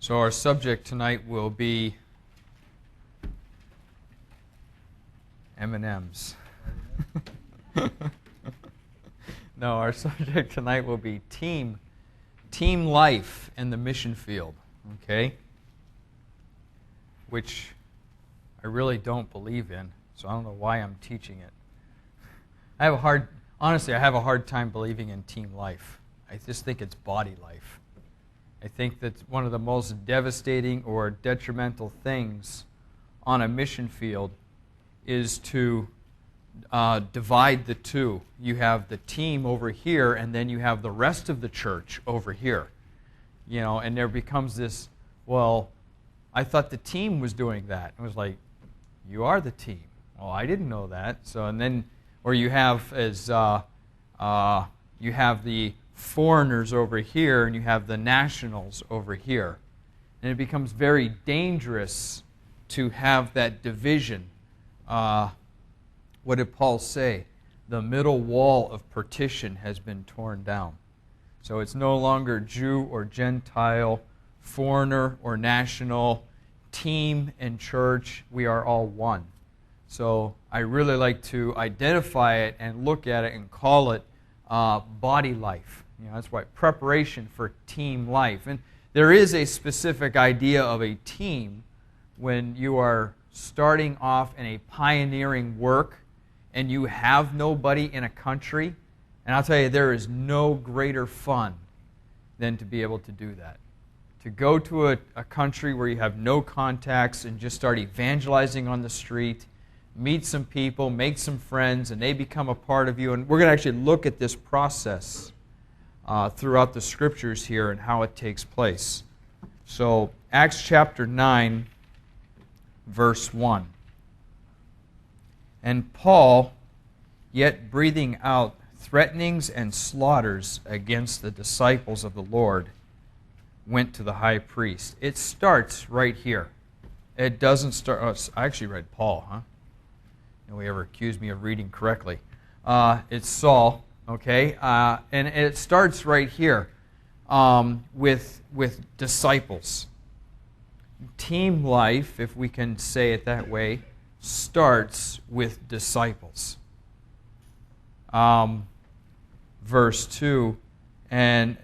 So our subject tonight will be M&Ms. No, our subject tonight will be team life in the mission field, okay? Which I really don't believe in, so I don't know why I'm teaching it. Honestly, I have a hard time believing in team life. I just think it's body life. I think that one of the most devastating or detrimental things on a mission field is to divide the two. You have the team over here, and then you have the rest of the church over here. You know, and there becomes this, well, I thought the team was doing that. It was like, you are the team. Well, I didn't know that. So, and then, or you have you have the foreigners over here, and you have the nationals over here. And it becomes very dangerous to have that division. What did Paul say? The middle wall of partition has been torn down. So it's no longer Jew or Gentile, foreigner or national, team and church. We are all one. So I really like to identify it and look at it and call it body life. You know, that's why preparation for team life. And there is a specific idea of a team when you are starting off in a pioneering work and you have nobody in a country. And I'll tell you, there is no greater fun than to be able to do that. To go to a country where you have no contacts and just start evangelizing on the street, meet some people, make some friends, and they become a part of you. And we're going to actually look at this process throughout the Scriptures here and how it takes place. So, Acts chapter 9, verse 1. And Paul, yet breathing out threatenings and slaughters against the disciples of the Lord, went to the high priest. It starts right here. It doesn't start... Oh, I actually read Paul, huh? Nobody ever accused me of reading correctly. It's Saul, okay? And it starts right here with disciples. Team life, if we can say it that way, starts with disciples. Verse 2, and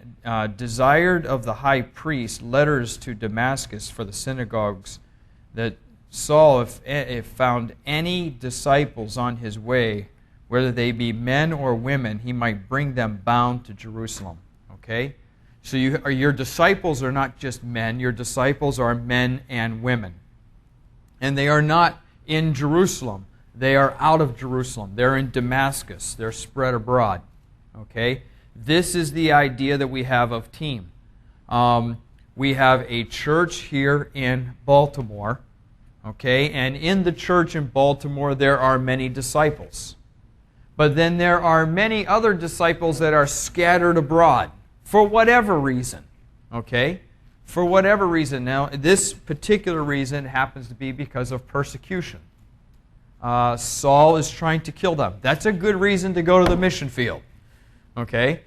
desired of the high priest letters to Damascus for the synagogues, that Saul, if found any disciples on his way, whether they be men or women, he might bring them bound to Jerusalem. Okay? So your disciples are not just men. Your disciples are men and women. And they are not in Jerusalem. They are out of Jerusalem. They're in Damascus. They're spread abroad. Okay? This is the idea that we have of team. We have a church here in Baltimore. Okay? And in the church in Baltimore, there are many disciples. But then there are many other disciples that are scattered abroad for whatever reason. Okay? For whatever reason. Now, this particular reason happens to be because of persecution. Saul is trying to kill them. That's a good reason to go to the mission field. Okay?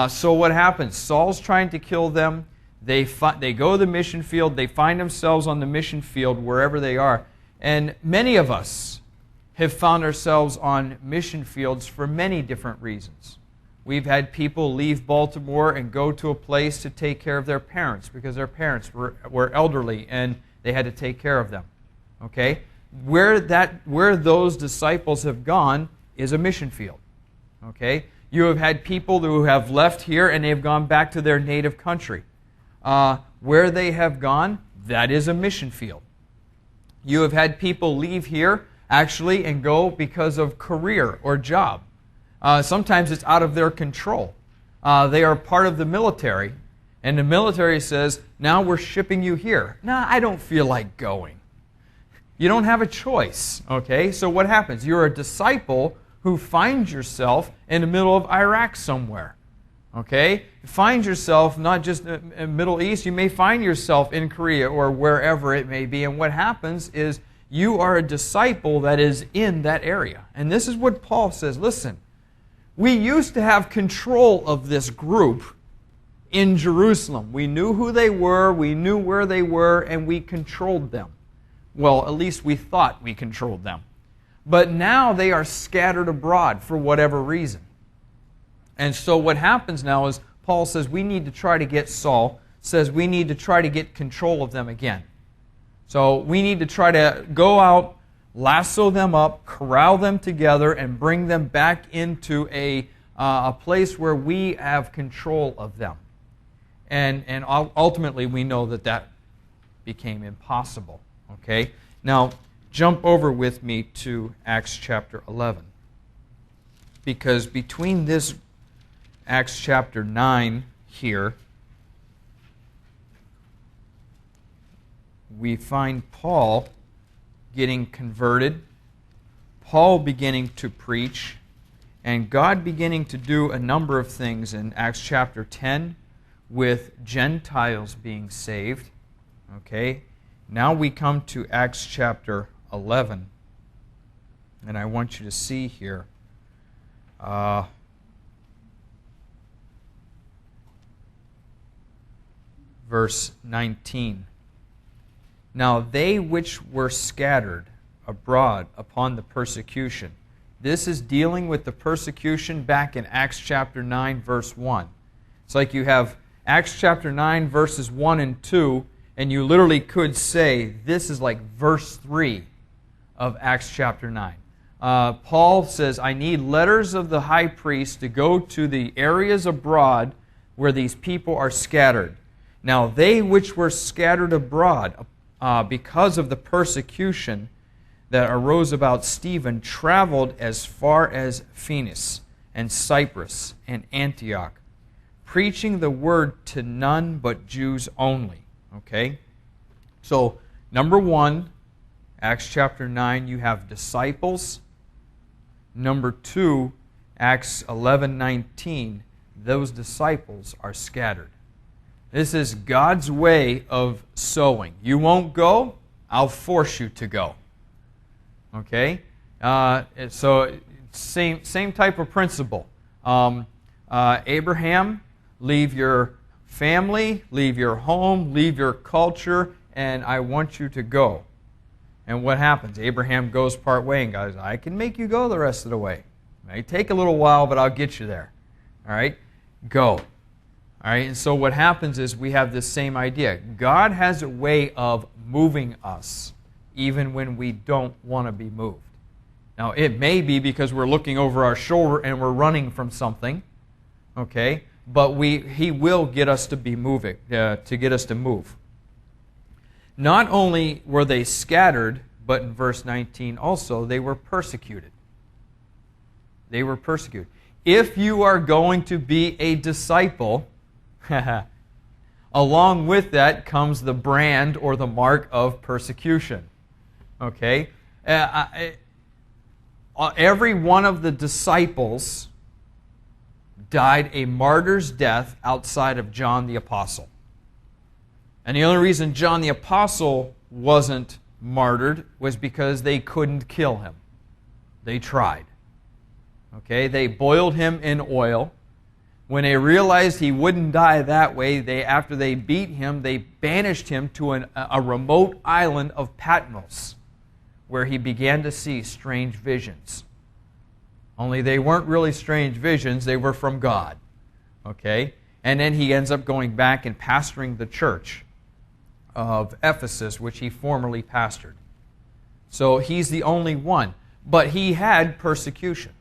So what happens? Saul's trying to kill them. They go to the mission field. They find themselves on the mission field wherever they are. And many of us have found ourselves on mission fields for many different reasons. We've had people leave Baltimore and go to a place to take care of their parents because their parents were elderly and they had to take care of them. Okay? Where those disciples have gone is a mission field. Okay? You have had people who have left here and they've gone back to their native country. Where they have gone, that is a mission field. You have had people leave here actually and go because of career or job. Sometimes it's out of their control. They are part of the military, and the military says, now we're shipping you here. No, I don't feel like going. You don't have a choice, okay? So what happens? You're a disciple who finds yourself in the middle of Iraq somewhere, okay? You find yourself not just in the Middle East, you may find yourself in Korea or wherever it may be, and what happens is you are a disciple that is in that area. And this is what Paul says, listen, we used to have control of this group, in Jerusalem. We knew who they were, we knew where they were, and we controlled them. Well, at least we thought we controlled them. But now they are scattered abroad for whatever reason. And so what happens now is Paul says we need to try to get Saul, says we need to try to get control of them again. So we need to try to go out, lasso them up, corral them together, and bring them back into a place where we have control of them. And ultimately we know that that became impossible. Okay? Now, jump over with me to Acts chapter 11. Because between this Acts chapter 9 here, we find Paul getting converted, Paul beginning to preach, and God beginning to do a number of things in Acts chapter 10 with Gentiles being saved. Okay? Now we come to Acts chapter 11, and I want you to see here verse 19. Now they which were scattered abroad upon the persecution. This is dealing with the persecution back in Acts chapter 9, verse 1. It's like you have Acts chapter 9, verses 1 and 2, and you literally could say this is like verse 3 of Acts chapter 9. Paul says, I need letters of the high priest to go to the areas abroad where these people are scattered. Now they which were scattered abroad because of the persecution that arose about Stephen traveled as far as Phoenix and Cyprus and Antioch, preaching the word to none but Jews only. Okay? So, number one, Acts chapter 9, you have disciples. Number two, Acts 11:19, those disciples are scattered. This is God's way of sowing. You won't go, I'll force you to go. Okay? So, same type of principle. Abraham, leave your family, leave your home, leave your culture, and I want you to go. And what happens? Abraham goes part way and goes, I can make you go the rest of the way. It may take a little while, but I'll get you there. All right? Go. All right? And so what happens is we have this same idea. God has a way of moving us even when we don't want to be moved. Now, it may be because we're looking over our shoulder and we're running from something, okay? But He will get us to be moving, to get us to move. Not only were they scattered, but in verse 19 also, they were persecuted. They were persecuted. If you are going to be a disciple, along with that comes the brand or the mark of persecution. Okay? Every one of the disciples died a martyr's death outside of John the Apostle. And the only reason John the Apostle wasn't martyred was because they couldn't kill him. They tried. Okay? They boiled him in oil. When they realized he wouldn't die that way, after they beat him, they banished him to a remote island of Patmos, where he began to see strange visions. Only they weren't really strange visions, they were from God. Okay? And then he ends up going back and pastoring the church of Ephesus, which he formerly pastored. So he's the only one. But he had persecution.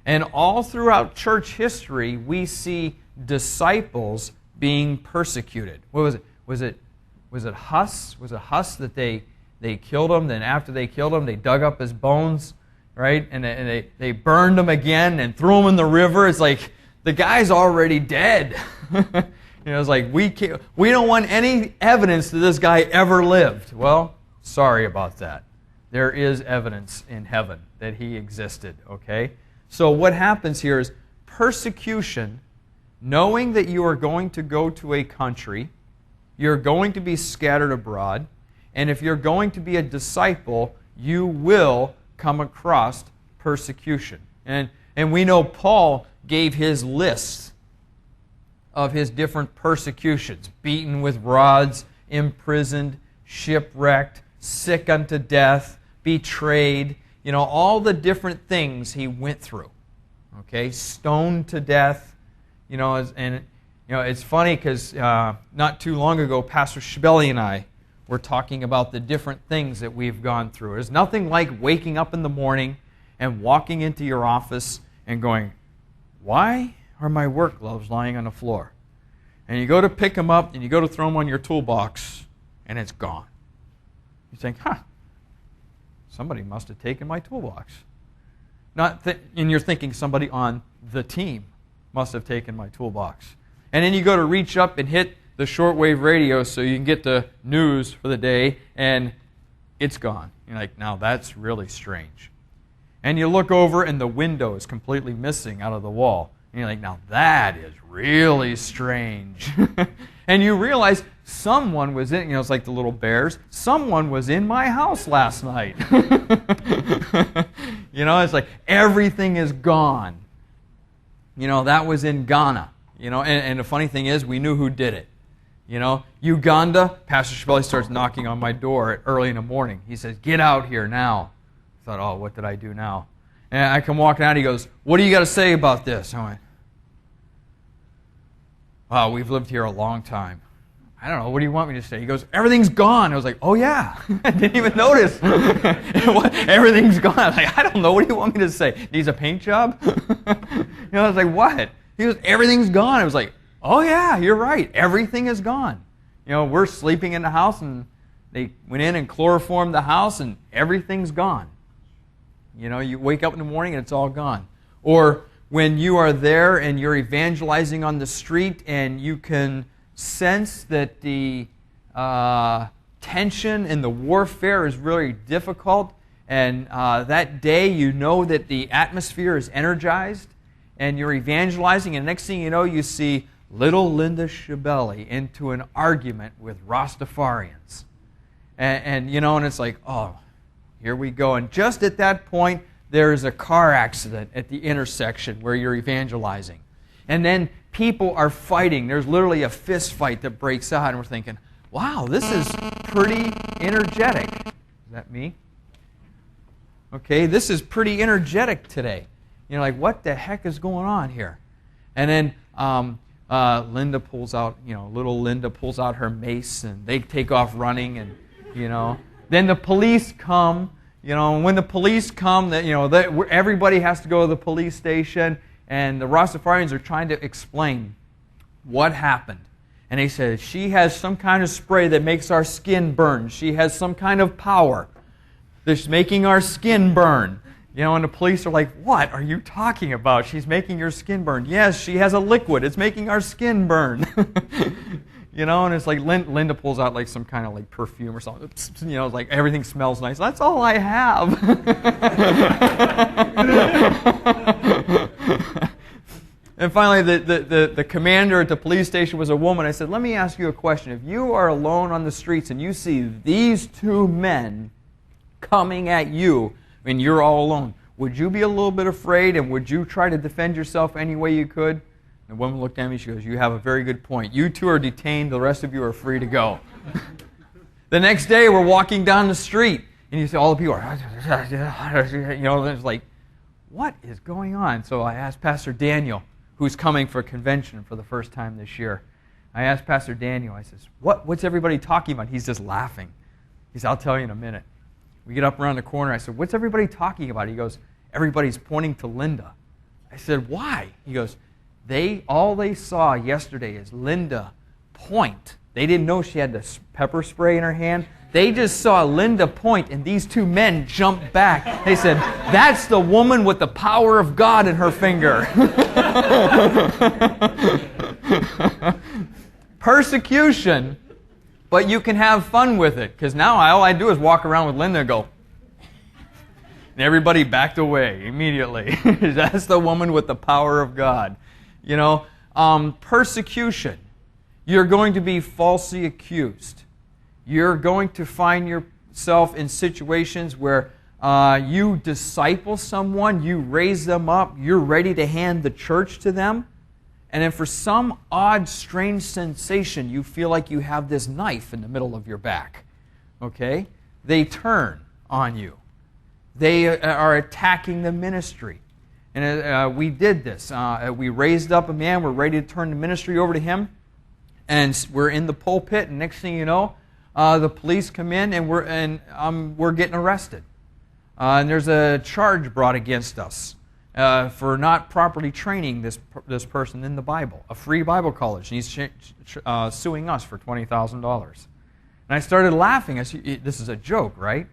And all throughout church history, we see disciples being persecuted. What was it? Was it Huss? Was it Huss that they killed him? Then after they killed him, they dug up his bones, right? And they burned him again and threw him in the river. It's like, the guy's already dead. It's like, we don't want any evidence that this guy ever lived. Well, sorry about that. There is evidence in heaven that he existed, okay? So what happens here is persecution, knowing that you are going to go to a country, you're going to be scattered abroad, and if you're going to be a disciple, you will come across persecution. And we know Paul gave his list of his different persecutions. Beaten with rods, imprisoned, shipwrecked, sick unto death, betrayed. All the different things he went through. Okay, stoned to death. It's funny because not too long ago, Pastor Schbelly and I were talking about the different things that we've gone through. There's nothing like waking up in the morning and walking into your office and going, why are my work gloves lying on the floor? And you go to pick them up and you go to throw them on your toolbox and it's gone. You think, somebody must have taken my toolbox. And you're thinking somebody on the team must have taken my toolbox. And then you go to reach up and hit the shortwave radio so you can get the news for the day, and it's gone. You're like, now that's really strange. And you look over and the window is completely missing out of the wall. And you're like, now that is really strange. And you realize someone was in, it's like the little bears, someone was in my house last night. It's like everything is gone. That was in Ghana. And the funny thing is, we knew who did it. Uganda, Pastor Schbelly starts knocking on my door early in the morning. He says, get out here now. I thought, oh, what did I do now? And I come walking out, he goes, what do you got to say about this? I went, wow, we've lived here a long time. I don't know, what do you want me to say? He goes, everything's gone. I was like, oh yeah, I didn't even notice. Everything's gone. I was like, I don't know, what do you want me to say? Needs a paint job? I was like, what? He goes, everything's gone. I was like, oh yeah, you're right, everything is gone. We're sleeping in the house and they went in and chloroformed the house and everything's gone. You wake up in the morning and it's all gone. Or when you are there and you're evangelizing on the street and you can sense that the tension and the warfare is really difficult, and that day you know that the atmosphere is energized, and you're evangelizing, and next thing you know, you see little Linda Schbelly into an argument with Rastafarians. And it's like, oh, here we go. And just at that point, there's a car accident at the intersection where you're evangelizing. And then people are fighting. There's literally a fist fight that breaks out, and we're thinking, wow, this is pretty energetic. Is that me? Okay, this is pretty energetic today. Like, what the heck is going on here? And then Linda pulls out, little Linda pulls out her mace, and they take off running, and, Then the police come, and when the police come, everybody has to go to the police station, and the Rastafarians are trying to explain what happened. And they said, she has some kind of spray that makes our skin burn. She has some kind of power that's making our skin burn. And the police are like, what are you talking about? She's making your skin burn. Yes, she has a liquid. It's making our skin burn. And it's like Linda pulls out like some kind of like perfume or something. It's like everything smells nice. That's all I have. And finally, the commander at the police station was a woman. I said, let me ask you a question. If you are alone on the streets and you see these two men coming at you, and you're all alone, would you be a little bit afraid, and would you try to defend yourself any way you could? And the woman looked at me, she goes, you have a very good point. You two are detained, the rest of you are free to go. The next day, we're walking down the street, and you see all the people are, and it's like, what is going on? So I asked Pastor Daniel, who's coming for a convention for the first time this year. I asked Pastor Daniel, I says, what's everybody talking about? He's just laughing. He said, I'll tell you in a minute. We get up around the corner. I said, what's everybody talking about? He goes, everybody's pointing to Linda. I said, why? He goes, all they saw yesterday is Linda point. They didn't know she had the pepper spray in her hand. They just saw Linda point, and these two men jumped back. They said, that's the woman with the power of God in her finger. Persecution. But you can have fun with it, because now all I do is walk around with Linda and go, and everybody backed away immediately. That's the woman with the power of God. Persecution. You're going to be falsely accused. You're going to find yourself in situations where you disciple someone, you raise them up, you're ready to hand the church to them, and then for some odd, strange sensation, you feel like you have this knife in the middle of your back. Okay? They turn on you. They are attacking the ministry. And we did this. We raised up a man. We're ready to turn the ministry over to him. And we're in the pulpit, and next thing you know, the police come in, and we're getting arrested. And there's a charge brought against us for not properly training this person in the Bible, a free Bible college. And he's suing us for $20,000. And I started laughing. I said, this is a joke, right?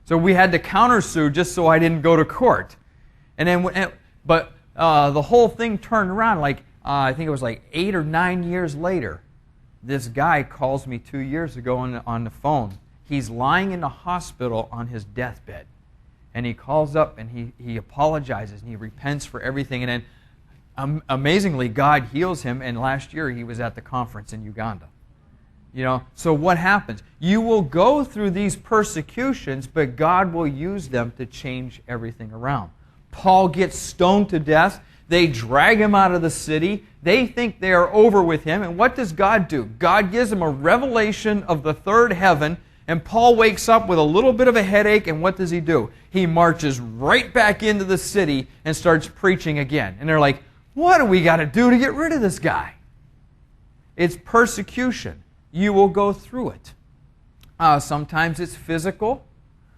So we had to countersue just so I didn't go to court. And then, but the whole thing turned around. Like I think it was like 8 or 9 years later. This guy calls me 2 years ago on the phone. He's lying in the hospital on his deathbed. And he calls up and he apologizes and he repents for everything. And then amazingly, God heals him. And last year he was at the conference in Uganda. You know, so what happens? You will go through these persecutions, but God will use them to change everything around. Paul gets stoned to death. They drag him out of the city. They think they are over with him. And what does God do? God gives him a revelation of the third heaven. And Paul wakes up with a little bit of a headache. And what does he do? He marches right back into the city and starts preaching again. And they're like, what do we got to do to get rid of this guy? It's persecution. You will go through it. Sometimes it's physical.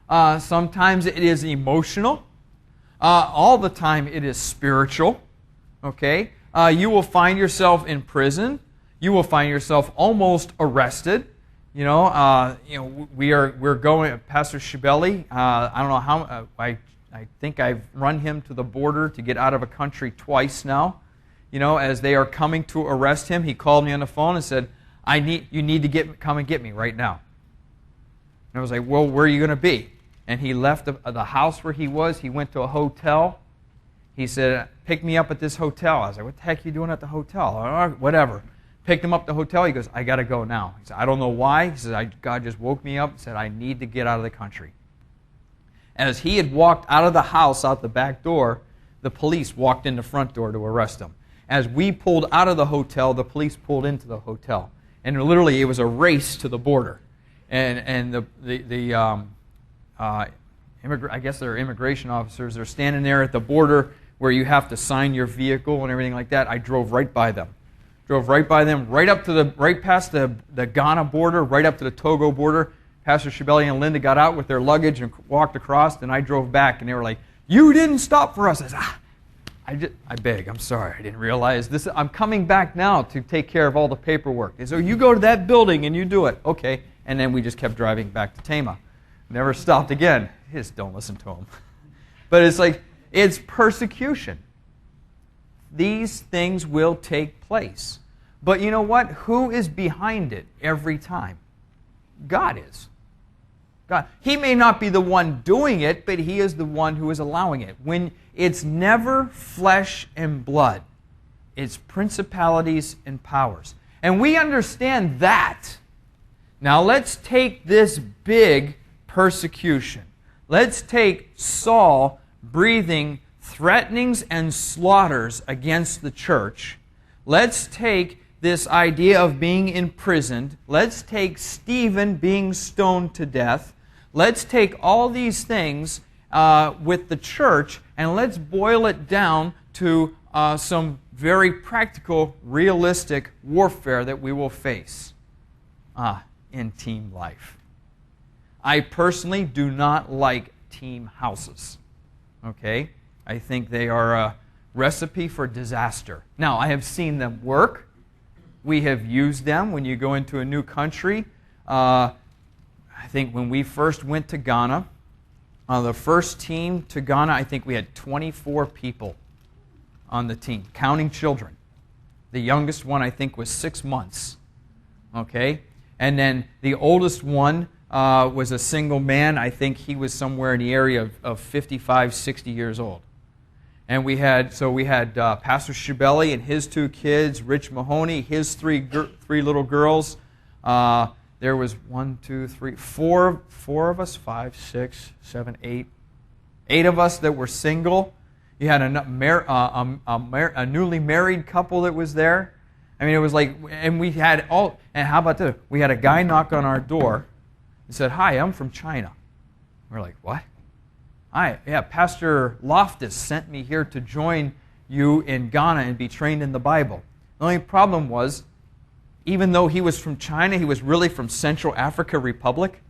Sometimes it is emotional. All the time it is spiritual. Okay? You will find yourself in prison. You will find yourself almost arrested. We're going. Pastor Shibeli. I don't know how. I think I've run him to the border to get out of a country twice now. As they are coming to arrest him, he called me on the phone and said, "You need to come and get me right now." And I was like, "Well, where are you going to be?" And he left the house where he was. He went to a hotel. He said, "Pick me up at this hotel." I was like, "What the heck are you doing at the hotel?" Whatever. Picked him up at the hotel. He goes, "I got to go now." He said, "I don't know why." He said, "God just woke me up and said, I need to get out of the country." As he had walked out of the house, out the back door, the police walked in the front door to arrest him. As we pulled out of the hotel, the police pulled into the hotel. And literally, it was a race to the border. And I guess they're immigration officers. They're standing there at the border where you have to sign your vehicle and everything like that. I drove right by them. Right past the Ghana border, right up to the Togo border. Pastor Shibeli and Linda got out with their luggage and walked across, and I drove back, and they were like, "You didn't stop for us." I said, I beg, I'm sorry, I didn't realize this. I'm coming back now to take care of all the paperwork. They said, "So you go to that building and you do it." Okay. And then we just kept driving back to Tama. Never stopped again. Just don't listen to them. But it's like, it's persecution. These things will take place. But you know what? Who is behind it every time? God is. God. He may not be the one doing it, but He is the one who is allowing it. When it's never flesh and blood, it's principalities and powers. And we understand that. Now let's take this big persecution. Let's take Saul breathing threatenings and slaughters against the church. Let's take this idea of being imprisoned. Let's take Stephen being stoned to death. Let's take all these things with the church and let's boil it down to some very practical, realistic warfare that we will face in team life. I personally do not like team houses. Okay? I think they are a recipe for disaster. Now, I have seen them work. We have used them when you go into a new country. I think when we first went to Ghana, the first team to Ghana, I think we had 24 people on the team, counting children. The youngest one, I think, was 6 months. Okay? And then the oldest one was a single man. I think he was somewhere in the area of 55, 60 years old. And we had Pastor Shibeli and his 2 kids, Rich Mahoney, his three little girls. There was 4 of us, 5, 6, 7, 8 of us that were single. You had a newly married couple that was there. I mean, it was like, and we had all, and how about this? We had a guy knock on our door and said, "Hi, I'm from China." We're like, "What?" "Hi, yeah, Pastor Loftus sent me here to join you in Ghana and be trained in the Bible." The only problem was, even though he was from China, he was really from Central Africa Republic.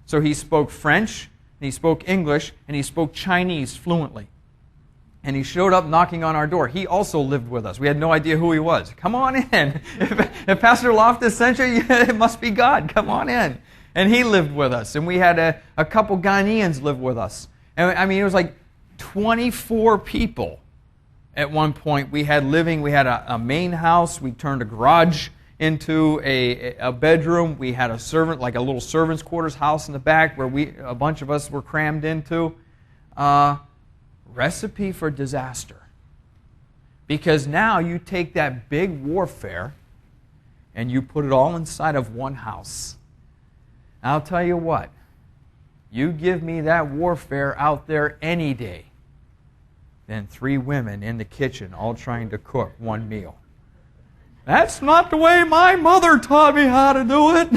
So he spoke French, and he spoke English, and he spoke Chinese fluently. And he showed up knocking on our door. He also lived with us. We had no idea who he was. "Come on in. If Pastor Loftus sent you, it must be God. Come on in." And he lived with us. And we had a couple Ghanaians live with us. And I mean, it was like 24 people at one point. We had a main house. We turned a garage into a bedroom. We had a servant, like a little servant's quarters house in the back where a bunch of us were crammed into. Recipe for disaster. Because now you take that big warfare and you put it all inside of one house. I'll tell you what, you give me that warfare out there any day than 3 women in the kitchen all trying to cook one meal. That's not the way my mother taught me how to do it.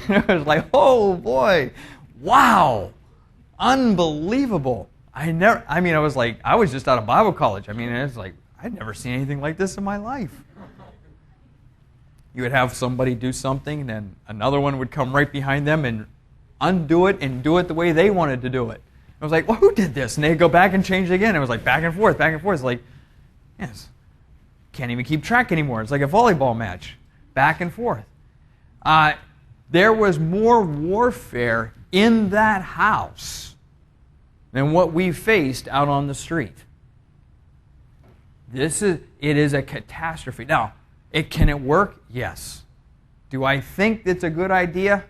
It was like, oh boy, wow, unbelievable. I was just out of Bible college. I mean, it's like, I'd never seen anything like this in my life. You would have somebody do something, then another one would come right behind them and undo it and do it the way they wanted to do it. I was like, well, who did this? And they'd go back and change it again. It was like back and forth, back and forth. It's like, yes, can't even keep track anymore. It's like a volleyball match, back and forth. There was more warfare in that house than what we faced out on the street. It is a catastrophe. Now, can it work? Yes. Do I think it's a good idea?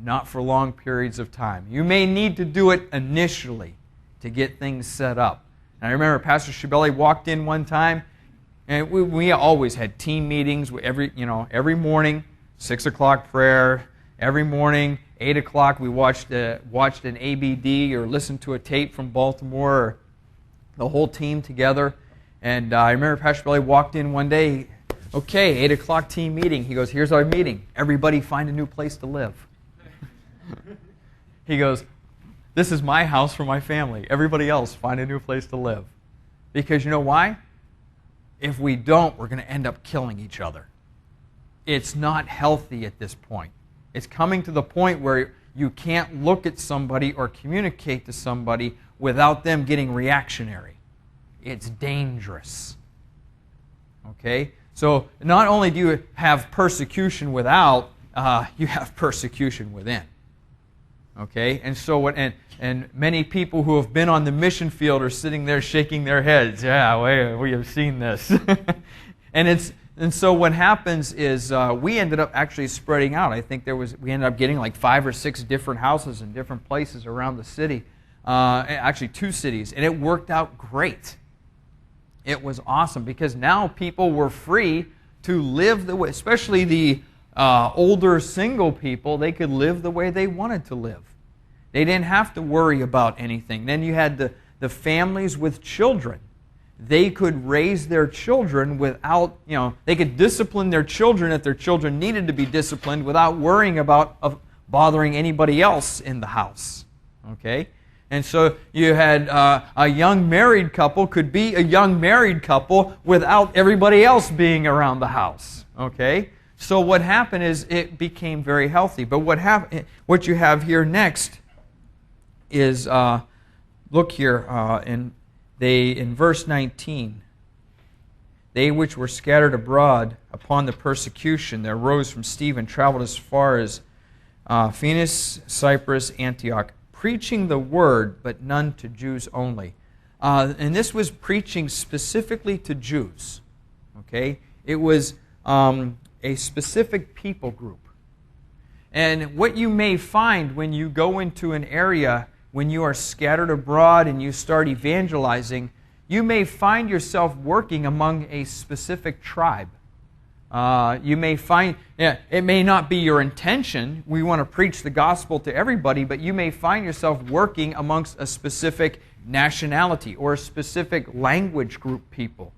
Not for long periods of time. You may need to do it initially to get things set up. And I remember Pastor Shibeli walked in one time, and we always had team meetings every morning, 6 o'clock prayer, every morning, 8 o'clock we watched an ABD or listened to a tape from Baltimore, or the whole team together. And I remember Pastor Billy walked in one day, okay, 8 o'clock team meeting. He goes, "Here's our meeting. Everybody find a new place to live." He goes, "This is my house for my family. Everybody else find a new place to live." Because you know why? If we don't, we're going to end up killing each other. It's not healthy at this point. It's coming to the point where you can't look at somebody or communicate to somebody without them getting reactionary. It's dangerous. Okay? So not only do you have persecution without, you have persecution within. Okay? And so and many people who have been on the mission field are sitting there shaking their heads. Yeah, we have seen this. And so what happens is we ended up actually spreading out. I think we ended up getting like 5 or 6 different houses in different places around the city. Actually 2 cities. And it worked out great. It was awesome because now people were free to live the way, especially the older single people, they could live the way they wanted to live. They didn't have to worry about anything. Then you had the families with children. They could raise their children without, they could discipline their children if their children needed to be disciplined without worrying about bothering anybody else in the house. Okay? And so you had a young married couple could be a young married couple without everybody else being around the house. Okay? So what happened is it became very healthy. But what you have here next is, look here, in verse 19, they which were scattered abroad upon the persecution that arose from Stephen traveled as far as Phoenix, Cyprus, Antioch, preaching the word, but none to Jews only. And this was preaching specifically to Jews. Okay? It was a specific people group. And what you may find when you go into an area, when you are scattered abroad and you start evangelizing, you may find yourself working among a specific tribe. You may find, it may not be your intention. We want to preach the gospel to everybody, but you may find yourself working amongst a specific nationality or a specific language group people.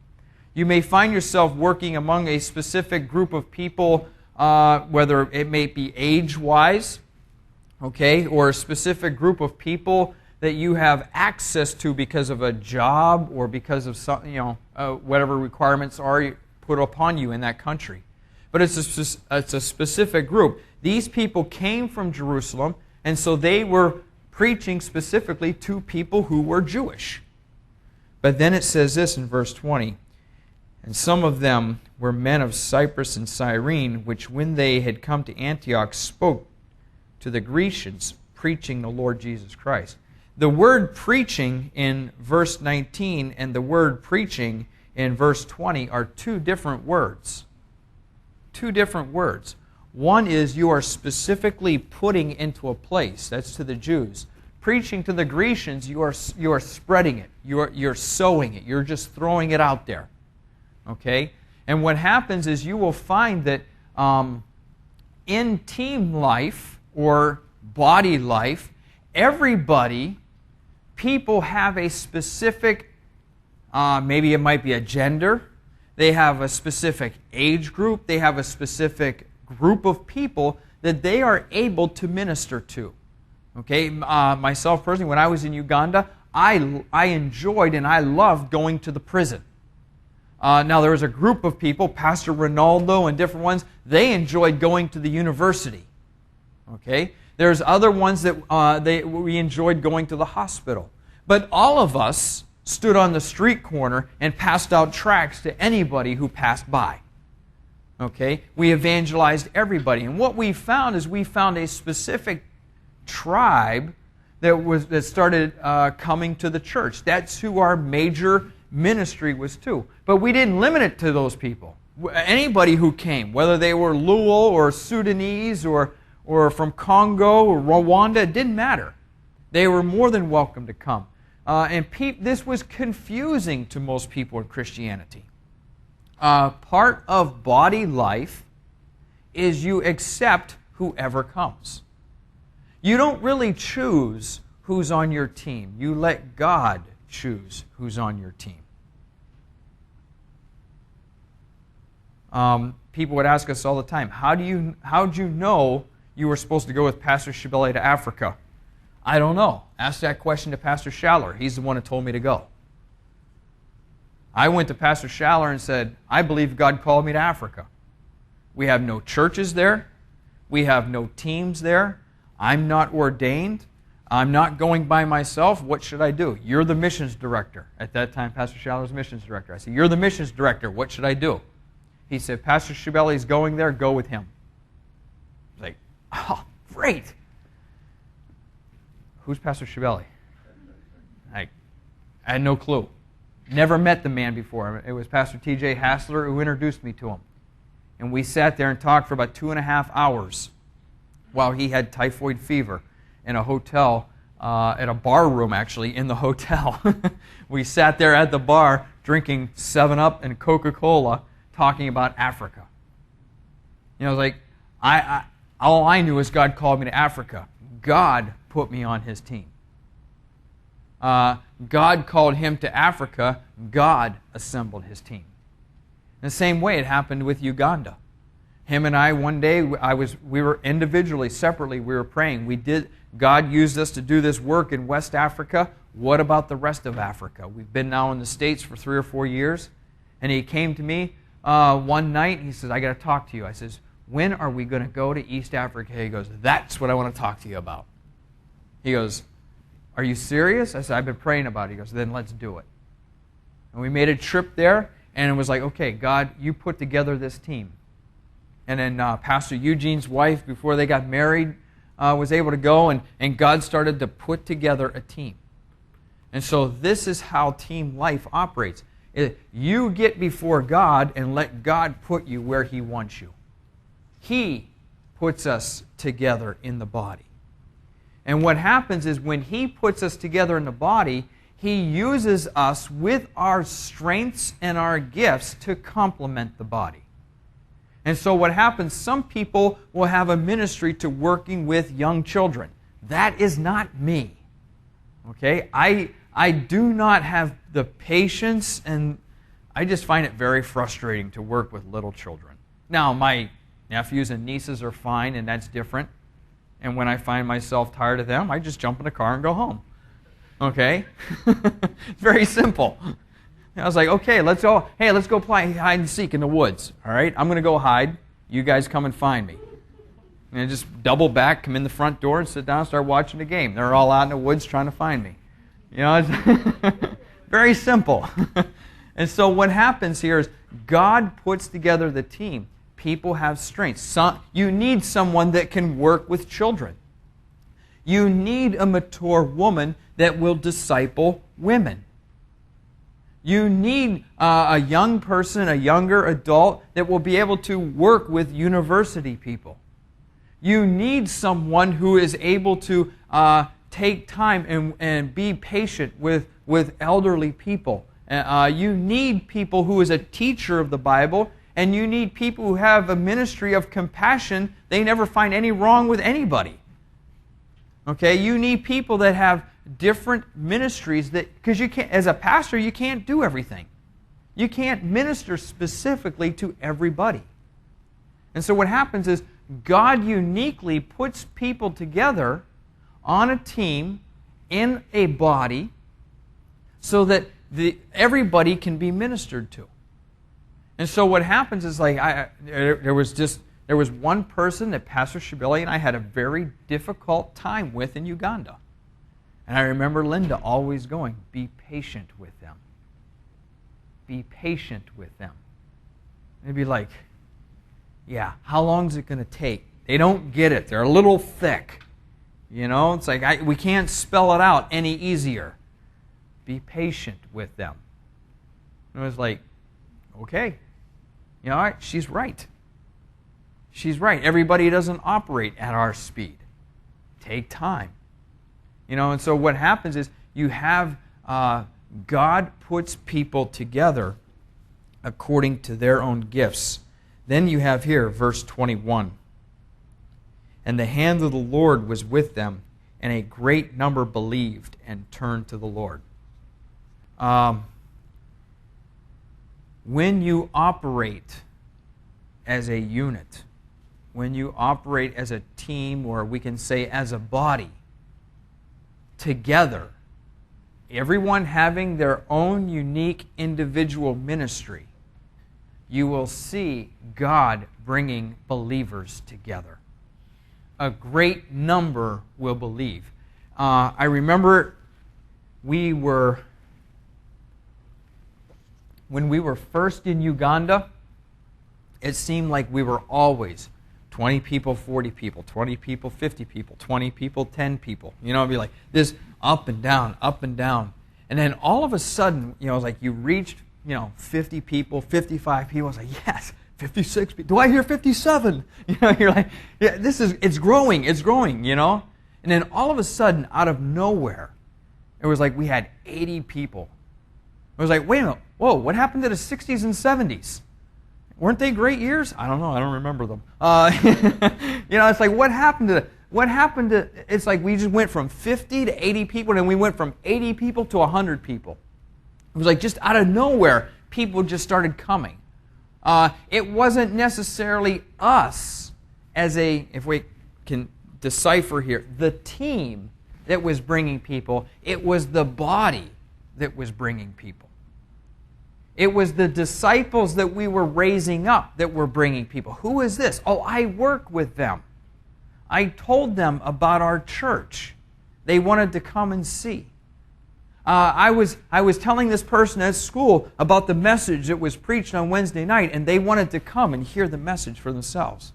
You may find yourself working among a specific group of people, whether it may be age-wise, okay, or a specific group of people that you have access to because of a job or because of some, whatever requirements are put upon you in that country. But it's a specific group. These people came from Jerusalem, and so they were preaching specifically to people who were Jewish. But then it says this in verse 20, "And some of them were men of Cyprus and Cyrene, which when they had come to Antioch spoke to the Grecians, preaching the Lord Jesus Christ." The word preaching in verse 19 and the word preaching in verse 20 are two different words. Two different words. One is you are specifically putting into a place. That's to the Jews. Preaching to the Grecians, you are spreading it. You're sowing it. You're just throwing it out there. Okay? And what happens is you will find that in team life or body life, people have a specific, maybe it might be a gender, they have a specific age group, they have a specific group of people that they are able to minister to. Okay, myself personally, when I was in Uganda, I enjoyed and I loved going to the prison. Now there was a group of people, Pastor Ronaldo and different ones, they enjoyed going to the university. Okay, there's other ones that we enjoyed going to the hospital. But all of us stood on the street corner and passed out tracts to anybody who passed by. Okay, we evangelized everybody, and what we found is we found a specific tribe that started coming to the church. That's who our major ministry was to. But we didn't limit it to those people. Anybody who came, whether they were Luo or Sudanese or from Congo or Rwanda, it didn't matter. They were more than welcome to come. This was confusing to most people in Christianity. Part of body life is you accept whoever comes. You don't really choose who's on your team. You let God choose who's on your team. People would ask us all the time, how'd you know you were supposed to go with Pastor Shibeli to Africa? I don't know. Ask that question to Pastor Schaller. He's the one who told me to go. I went to Pastor Schaller and said, I believe God called me to Africa. We have no churches there. We have no teams there. I'm not ordained. I'm not going by myself. What should I do? You're the missions director. At that time, Pastor Schaller was missions director. I said, you're the missions director. What should I do? He said, Pastor Shibeli's going there. Go with him. I was like, oh, great. Who's Pastor Shibeli? I had no clue. Never met the man before. It was Pastor T.J. Hassler who introduced me to him. And we sat there and talked for about 2.5 hours while he had typhoid fever in a hotel, at a bar room actually, in the hotel. We sat there at the bar drinking 7-Up and Coca-Cola talking about Africa. You know, it was like, all I knew is God called me to Africa. God put me on His team. God called him to Africa. God assembled his team. In the same way it happened with Uganda. Him and I, one day, we were individually, separately, we were praying. God used us to do this work in West Africa. What about the rest of Africa? We've been now in the States for 3 or 4 years. And he came to me one night. He says, I got to talk to you. I says, when are we going to go to East Africa? He goes, that's what I want to talk to you about. He goes, are you serious? I said, I've been praying about it. He goes, then let's do it. And we made a trip there, and it was like, okay, God, you put together this team. And then Pastor Eugene's wife, before they got married, was able to go, and God started to put together a team. And so this is how team life operates. You get before God and let God put you where He wants you. He puts us together in the body. And what happens is when He puts us together in the body, He uses us with our strengths and our gifts to complement the body. And so what happens, some people will have a ministry to working with young children. That is not me. Okay? I do not have the patience, and I just find it very frustrating to work with little children. Now, my nephews and nieces are fine, and that's different. And when I find myself tired of them, I just jump in the car and go home. Okay? It's very simple. I was like, okay, let's go play hide and seek in the woods. All right? I'm going to go hide. You guys come and find me. And I just double back, come in the front door, and sit down and start watching the game. They're all out in the woods trying to find me. You know, it's very simple. And so what happens here is God puts together the team. People have strengths. You need someone that can work with children. You need a mature woman that will disciple women. You need a young person, a younger adult, that will be able to work with university people. You need someone who is able to take time and be patient with elderly people. You need people who is a teacher of the Bible, and you need people who have a ministry of compassion. They never find any wrong with anybody. Okay, you need people that have different ministries, because you can't, as a pastor, you can't do everything. You can't minister specifically to everybody. And so what happens is God uniquely puts people together on a team in a body so that everybody can be ministered to. And so what happens is, like, there was one person that Pastor Shabili and I had a very difficult time with in Uganda. And I remember Linda always going, be patient with them. Be patient with them. And it'd be like, yeah, how long is it going to take? They don't get it. They're a little thick. You know, it's like we can't spell it out any easier. Be patient with them. And it was like, okay, you know, all right, she's right. She's right. Everybody doesn't operate at our speed. Take time. You know, and so what happens is you have God puts people together according to their own gifts. Then you have here, verse 21. And the hand of the Lord was with them, and a great number believed and turned to the Lord. When you operate as a unit, when you operate as a team, or we can say as a body, together, everyone having their own unique individual ministry, you will see God bringing believers together. A great number will believe. I remember when we were first in Uganda, it seemed like we were always 20 people, 40 people, 20 people, 50 people, 20 people, 10 people. You know, it'd be like this up and down, up and down. And then all of a sudden, you know, it's like you reached, 50 people, 55 people. It's like, yes, 56 people. Do I hear 57? You know, you're like, yeah, it's growing, you know. And then all of a sudden, out of nowhere, it was like we had 80 people. It was like, wait a minute, whoa, what happened to the 60s and 70s? Weren't they great years? I don't know. I don't remember them. It's like, what happened to, it's like we just went from 50 to 80 people, and then we went from 80 people to 100 people. It was like just out of nowhere, people just started coming. It wasn't necessarily us if we can decipher here, the team that was bringing people. It was the body that was bringing people. It was the disciples that we were raising up that were bringing people. Who is this? Oh, I work with them. I told them about our church. They wanted to come and see. I was telling this person at school about the message that was preached on Wednesday night, and they wanted to come and hear the message for themselves.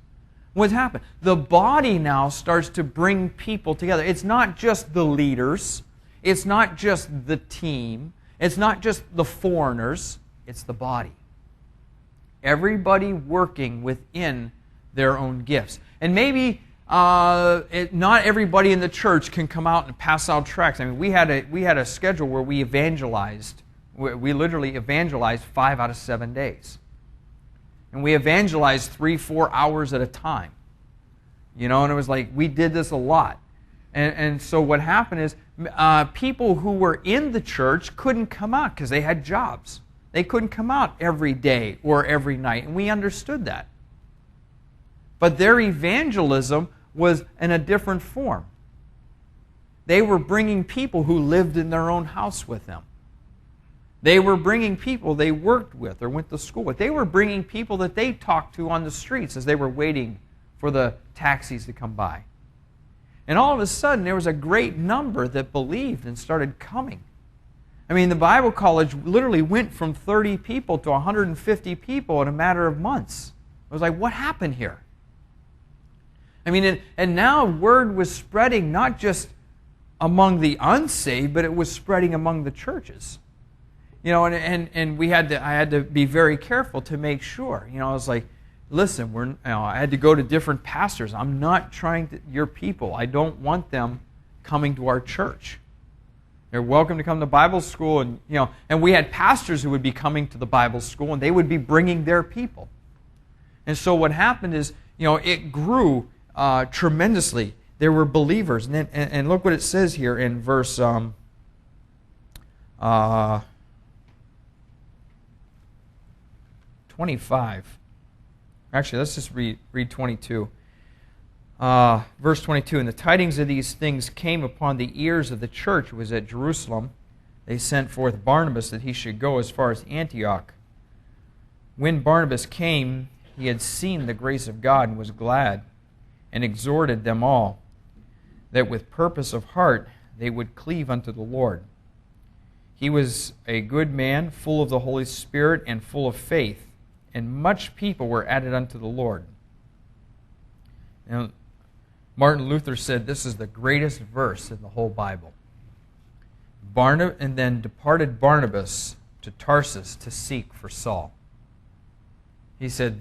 What's happened? The body now starts to bring people together. It's not just the leaders. It's not just the team. It's not just the foreigners. It's the body. Everybody working within their own gifts. And maybe not everybody in the church can come out and pass out tracts. I mean, we had a schedule where we evangelized. We literally evangelized 5 out of 7 days. And we evangelized 3-4 hours at a time. And it was like we did this a lot. And so what happened is people who were in the church couldn't come out because they had jobs. They couldn't come out every day or every night, and we understood that. But their evangelism was in a different form. They were bringing people who lived in their own house with them. They were bringing people they worked with or went to school with. They were bringing people that they talked to on the streets as they were waiting for the taxis to come by. And all of a sudden, there was a great number that believed and started coming. I mean, the Bible college literally went from 30 people to 150 people in a matter of months. It was like, what happened here? I mean, and now word was spreading not just among the unsaved, but it was spreading among the churches. You know, and I had to be very careful to make sure. You know, I was like, listen, I had to go to different pastors. I'm not trying to, your people. I don't want them coming to our church. They're welcome to come to Bible school, and we had pastors who would be coming to the Bible school, and they would be bringing their people. And so what happened is, it grew tremendously. There were believers, and look what it says here in verse 25. Actually, let's just read 22. Verse 22, and the tidings of these things came upon the ears of the church who was at Jerusalem. They sent forth Barnabas that he should go as far as Antioch. When Barnabas came, he had seen the grace of God and was glad, and exhorted them all, that with purpose of heart they would cleave unto the Lord. He was a good man, full of the Holy Spirit and full of faith, and much people were added unto the Lord. Now, Martin Luther said this is the greatest verse in the whole Bible. And then departed Barnabas to Tarsus to seek for Saul. He said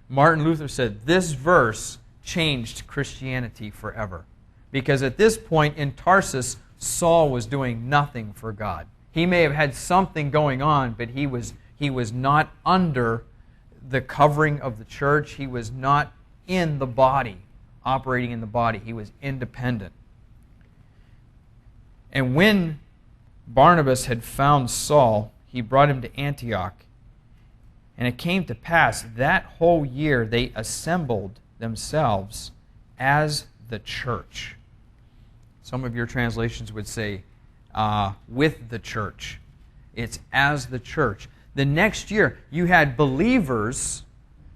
Martin Luther said this verse changed Christianity forever. Because at this point in Tarsus, Saul was doing nothing for God. He may have had something going on, but he was not under the covering of the church. He was not in the body, operating in the body. He was independent. And when Barnabas had found Saul, he brought him to Antioch. And it came to pass that whole year they assembled themselves as the church. Some of your translations would say, with the church. It's as the church. The next year, you had believers,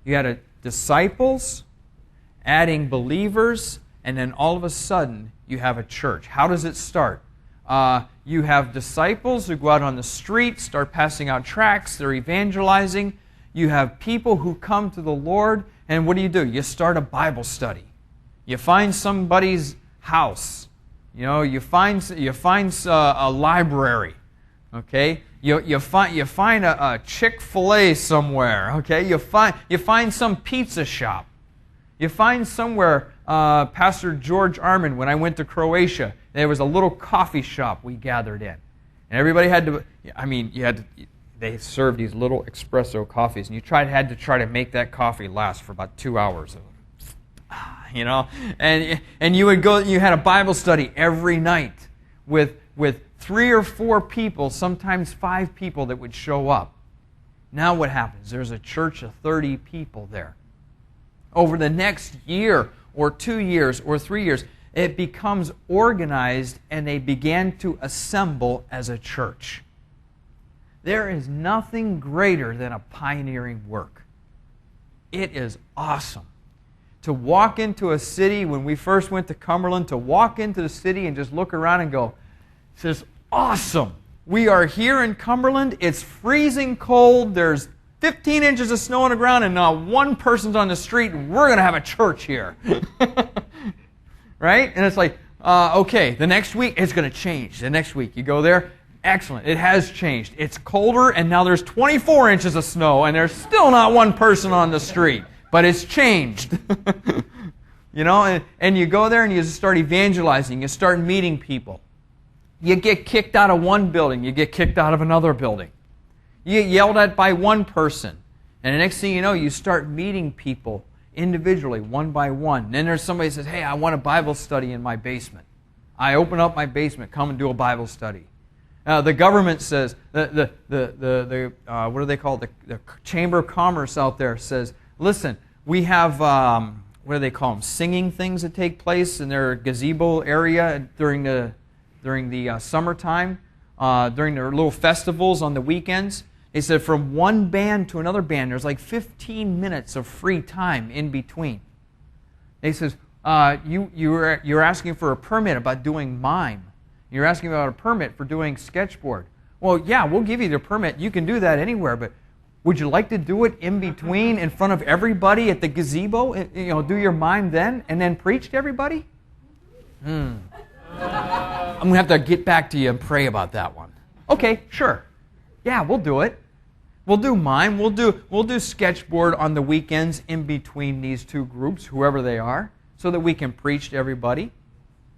you had disciples, adding believers, and then all of a sudden, you have a church. How does it start? You have disciples who go out on the street, start passing out tracts, they're evangelizing. You have people who come to the Lord, and what do? You start a Bible study. You find somebody's house. You find a library. Okay, you find a Chick-fil-A somewhere. Okay, you find some pizza shop. You find somewhere. Pastor George Armin, when I went to Croatia, there was a little coffee shop we gathered in, and everybody had to. They served these little espresso coffees, and you had to try to make that coffee last for about 2 hours. And you would go. You had a Bible study every night with 3 or 4 people, sometimes 5 people that would show up. Now what happens? There's a church of 30 people there. Over the next year or 2 years or 3 years, it becomes organized and they began to assemble as a church. There is nothing greater than a pioneering work. It is awesome. To walk into a city, when we first went to Cumberland, to walk into the city and just look around and go, this is awesome. We are here in Cumberland. It's freezing cold. There's 15 inches of snow on the ground and not one person's on the street. We're going to have a church here. Right? And it's like, okay, the next week it's going to change. The next week you go there. Excellent. It has changed. It's colder and now there's 24 inches of snow and there's still not one person on the street. But it's changed. And you go there and you start evangelizing. You start meeting people. You get kicked out of one building. You get kicked out of another building. You get yelled at by one person. And the next thing you know, you start meeting people individually, one by one. And then there's somebody who says, hey, I want a Bible study in my basement. I open up my basement, come and do a Bible study. The government says, what do they call it? The Chamber of Commerce out there says, listen, we have, what do they call them? Singing things that take place in their gazebo area during the summertime, during their little festivals on the weekends. They said from one band to another band, there's like 15 minutes of free time in between. They says, you're asking for a permit about doing mime. You're asking about a permit for doing sketchboard. Well, yeah, we'll give you the permit. You can do that anywhere, but would you like to do it in between in front of everybody at the gazebo? Do your mime then and then preach to everybody? I'm going to have to get back to you and pray about that one. Okay, sure. Yeah, we'll do it. We'll do mime. We'll do sketchboard on the weekends in between these two groups, whoever they are, so that we can preach to everybody.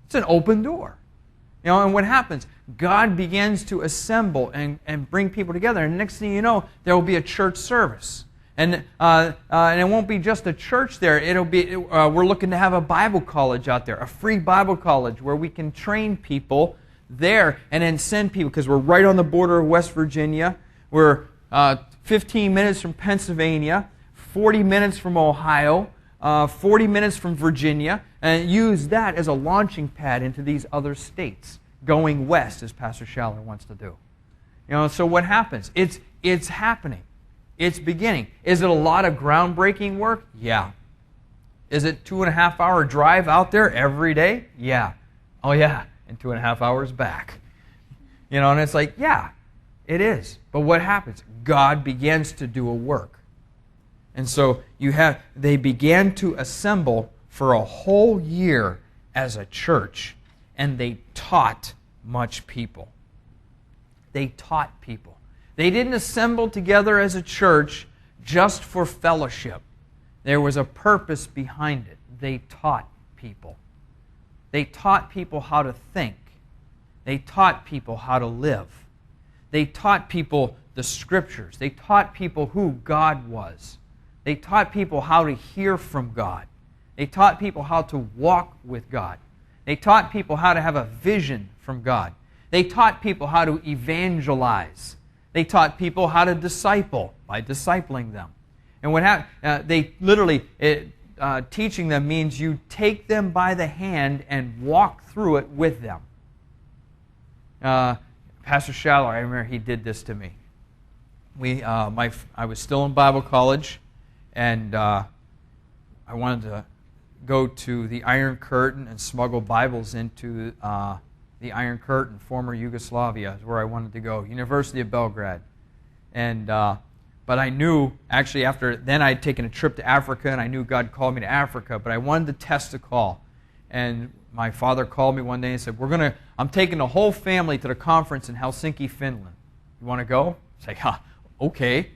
It's an open door. And what happens? God begins to assemble and bring people together. And next thing you know, there will be a church service. And it won't be just a church there. It'll be we're looking to have a Bible college out there, a free Bible college where we can train people there and then send people, because we're right on the border of West Virginia. We're 15 minutes from Pennsylvania, 40 minutes from Ohio, 40 minutes from Virginia, and use that as a launching pad into these other states, going west, as Pastor Schaller wants to do. So what happens? It's happening. It's beginning. Is it a lot of groundbreaking work? Yeah. Is it 2.5-hour drive out there every day? Yeah. Oh yeah, and 2.5 hours back. And it's like, yeah, it is. But what happens? God begins to do a work. And so they began to assemble for a whole year as a church, and they taught much people. They taught people. They didn't assemble together as a church just for fellowship. There was a purpose behind it. They taught people. They taught people how to think. They taught people how to live. They taught people the Scriptures. They taught people who God was. They taught people how to hear from God. They taught people how to walk with God. They taught people how to have a vision from God. They taught people how to evangelize. They taught people how to disciple by discipling them. And what happened? They literally, teaching them means you take them by the hand and walk through it with them. Pastor Schaller, I remember he did this to me. I was still in Bible college, and I wanted to go to the Iron Curtain and smuggle Bibles into the Iron Curtain, former Yugoslavia, is where I wanted to go, University of Belgrade. And but I knew, actually, after then I'd taken a trip to Africa, and I knew God called me to Africa, but I wanted to test the call. And my father called me one day and said, I'm taking the whole family to the conference in Helsinki, Finland. You want to go? I was like, okay.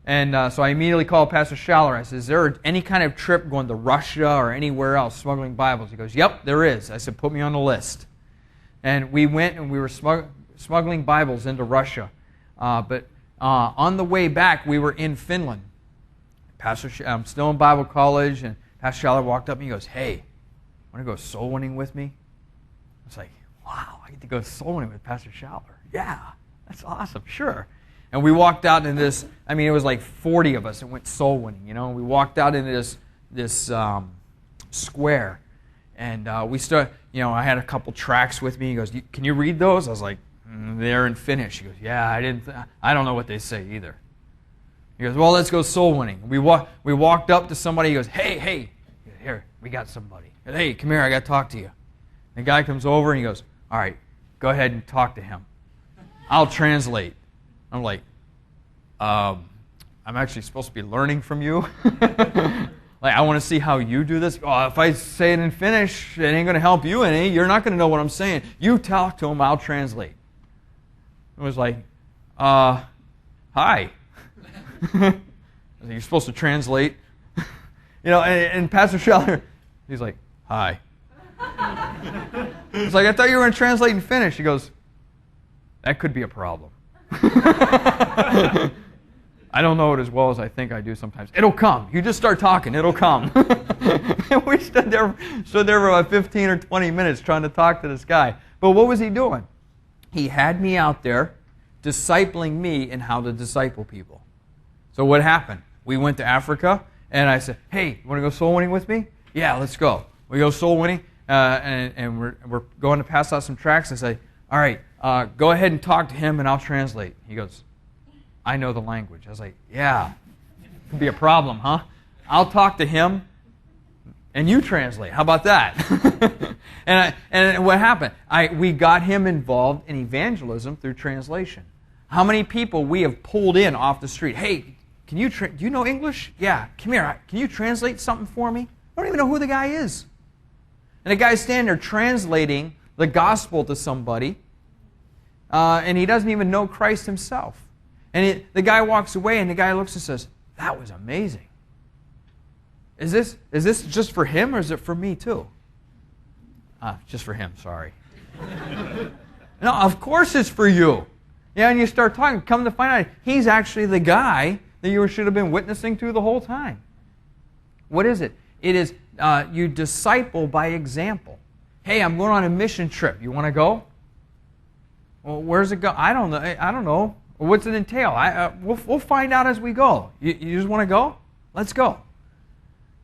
And so I immediately called Pastor Schaller. I said, is there any kind of trip going to Russia or anywhere else smuggling Bibles? He goes, yep, there is. I said, put me on the list. And we went and we were smuggling Bibles into Russia. But on the way back, we were in Finland. I'm still in Bible college, and Pastor Schaller walked up and he goes, hey, want to go soul winning with me? I was like, wow, I get to go soul winning with Pastor Schaller. Yeah, that's awesome, sure. And we walked out into this, it was like 40 of us that went soul winning, We walked out into this square, and we started, I had a couple tracts with me. He goes, can you read those? I was like, they're in Finnish. He goes, yeah, I don't know what they say either. He goes, well, let's go soul winning. We walked up to somebody. He goes, hey, here, we got somebody. He goes, hey, come here, I got to talk to you. The guy comes over and he goes, all right, go ahead and talk to him. I'll translate. I'm like, I'm actually supposed to be learning from you. I want to see how you do this. Oh, if I say it in Finnish, it ain't going to help you any. You're not going to know what I'm saying. You talk to him, I'll translate. It was like, hi. You're supposed to translate. And Pastor Schaller, he's like, hi. It's like, I thought you were going to translate in Finnish. He goes, that could be a problem. I don't know it as well as I think I do sometimes. It'll come. You just start talking. It'll come. We stood there for about 15 or 20 minutes trying to talk to this guy. But what was he doing? He had me out there discipling me in how to disciple people. So what happened? We went to Africa, and I said, hey, you want to go soul winning with me? Yeah, let's go. We go soul winning, and we're going to pass out some tracts. I say, all right, go ahead and talk to him, and I'll translate. He goes, I know the language. I was like, yeah, could be a problem, huh? I'll talk to him, and you translate. How about that? and what happened? We got him involved in evangelism through translation. How many people we have pulled in off the street? Hey, do you know English? Yeah, come here. Can you translate something for me? I don't even know who the guy is. And the guy's standing there translating the gospel to somebody, and he doesn't even know Christ himself. And the guy walks away, and the guy looks and says, that was amazing. Is this just for him, or is it for me too? Just for him, sorry. No, of course it's for you. Yeah, and you start talking, come to find out, he's actually the guy that you should have been witnessing to the whole time. What is it? It is you disciple by example. Hey, I'm going on a mission trip. You want to go? Well, where's it go? I don't know. What's it entail? We'll find out as we go. You just want to go? Let's go.